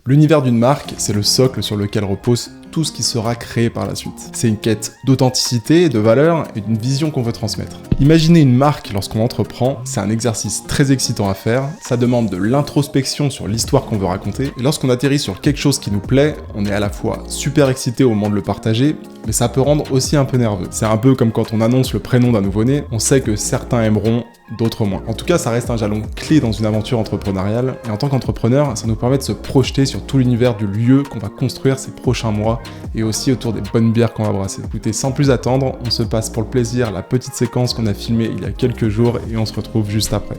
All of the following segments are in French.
L'univers d'une marque, c'est le socle sur lequel repose tout ce qui sera créé par la suite. C'est une quête d'authenticité, de valeur et d'une vision qu'on veut transmettre. Imaginer une marque lorsqu'on entreprend, c'est un exercice très excitant à faire, ça demande de l'introspection sur l'histoire qu'on veut raconter, et lorsqu'on atterrit sur quelque chose qui nous plaît, on est à la fois super excité au moment de le partager, mais ça peut rendre aussi un peu nerveux. C'est un peu comme quand on annonce le prénom d'un nouveau-né, on sait que certains aimeront, d'autres moins. En tout cas, ça reste un jalon clé dans une aventure entrepreneuriale, et en tant qu'entrepreneur, ça nous permet de se projeter sur tout l'univers du lieu qu'on va construire ces prochains mois, et aussi autour des bonnes bières qu'on va brasser. Écoutez, sans plus attendre, on se passe pour le plaisir la petite séquence qu'on a filmée il y a quelques jours, et on se retrouve juste après.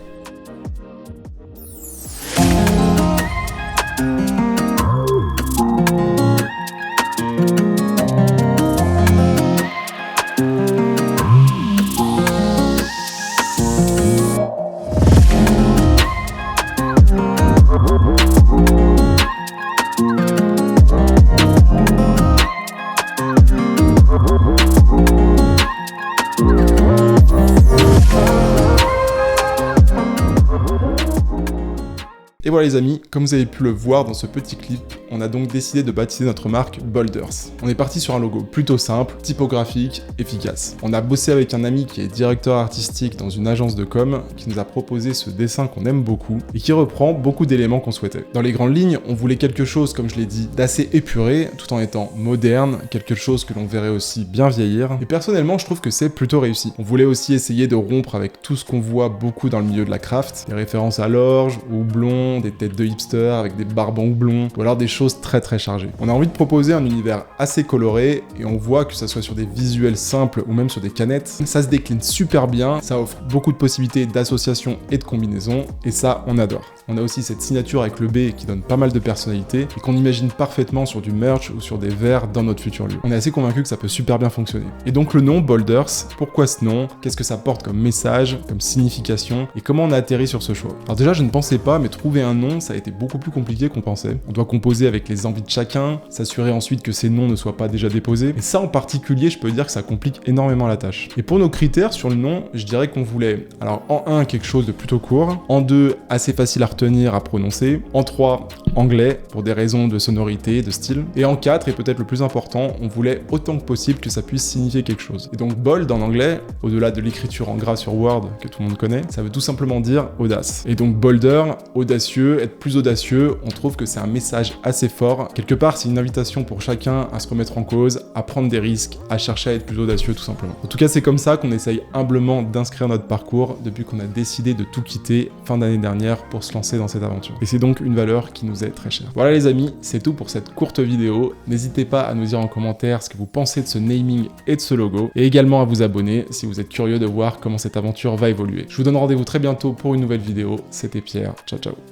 Et voilà les amis, comme vous avez pu le voir dans ce petit clip, on a donc décidé de baptiser notre marque Boulders. On est parti sur un logo plutôt simple, typographique, efficace. On a bossé avec un ami qui est directeur artistique dans une agence de com, qui nous a proposé ce dessin qu'on aime beaucoup, et qui reprend beaucoup d'éléments qu'on souhaitait. Dans les grandes lignes, on voulait quelque chose, comme je l'ai dit, d'assez épuré, tout en étant moderne, quelque chose que l'on verrait aussi bien vieillir, et personnellement je trouve que c'est plutôt réussi. On voulait aussi essayer de rompre avec tout ce qu'on voit beaucoup dans le milieu de la craft, des références à l'orge, au houblon, des têtes de hipsters avec des barbes en houblon, ou alors des choses très chargées. On a envie de proposer un univers assez coloré, et on voit que ça soit sur des visuels simples ou même sur des canettes, ça se décline super bien, ça offre beaucoup de possibilités d'association et de combinaison, et ça on adore. On a aussi cette signature avec le B qui donne pas mal de personnalité, et qu'on imagine parfaitement sur du merch ou sur des verres dans notre futur lieu. On est assez convaincu que ça peut super bien fonctionner. Et donc le nom Boulders, pourquoi ce nom? Qu'est-ce que ça porte comme message, comme signification, et comment on a atterri sur ce choix? Alors déjà je ne pensais pas, mais trouver un nom, ça a été beaucoup plus compliqué qu'on pensait. On doit composer avec les envies de chacun, s'assurer ensuite que ces noms ne soient pas déjà déposés, et ça en particulier, je peux dire que ça complique énormément la tâche. Et pour nos critères sur le nom, je dirais qu'on voulait, alors en 1, quelque chose de plutôt court, en 2, assez facile à retenir, à prononcer, en 3, anglais, pour des raisons de sonorité, de style, et en 4, et peut-être le plus important, on voulait autant que possible que ça puisse signifier quelque chose. Et donc bold en anglais, au-delà de l'écriture en gras sur Word, que tout le monde connaît, ça veut tout simplement dire audace. Et donc bolder, audacieux, être plus audacieux, on trouve que c'est un message assez fort. Quelque part, c'est une invitation pour chacun à se remettre en cause, à prendre des risques, à chercher à être plus audacieux tout simplement. En tout cas, c'est comme ça qu'on essaye humblement d'inscrire notre parcours depuis qu'on a décidé de tout quitter fin d'année dernière pour se lancer dans cette aventure. Et c'est donc une valeur qui nous est très chère. Voilà les amis, c'est tout pour cette courte vidéo. N'hésitez pas à nous dire en commentaire ce que vous pensez de ce naming et de ce logo, et également à vous abonner si vous êtes curieux de voir comment cette aventure va évoluer. Je vous donne rendez-vous très bientôt pour une nouvelle vidéo. C'était Pierre, ciao ciao.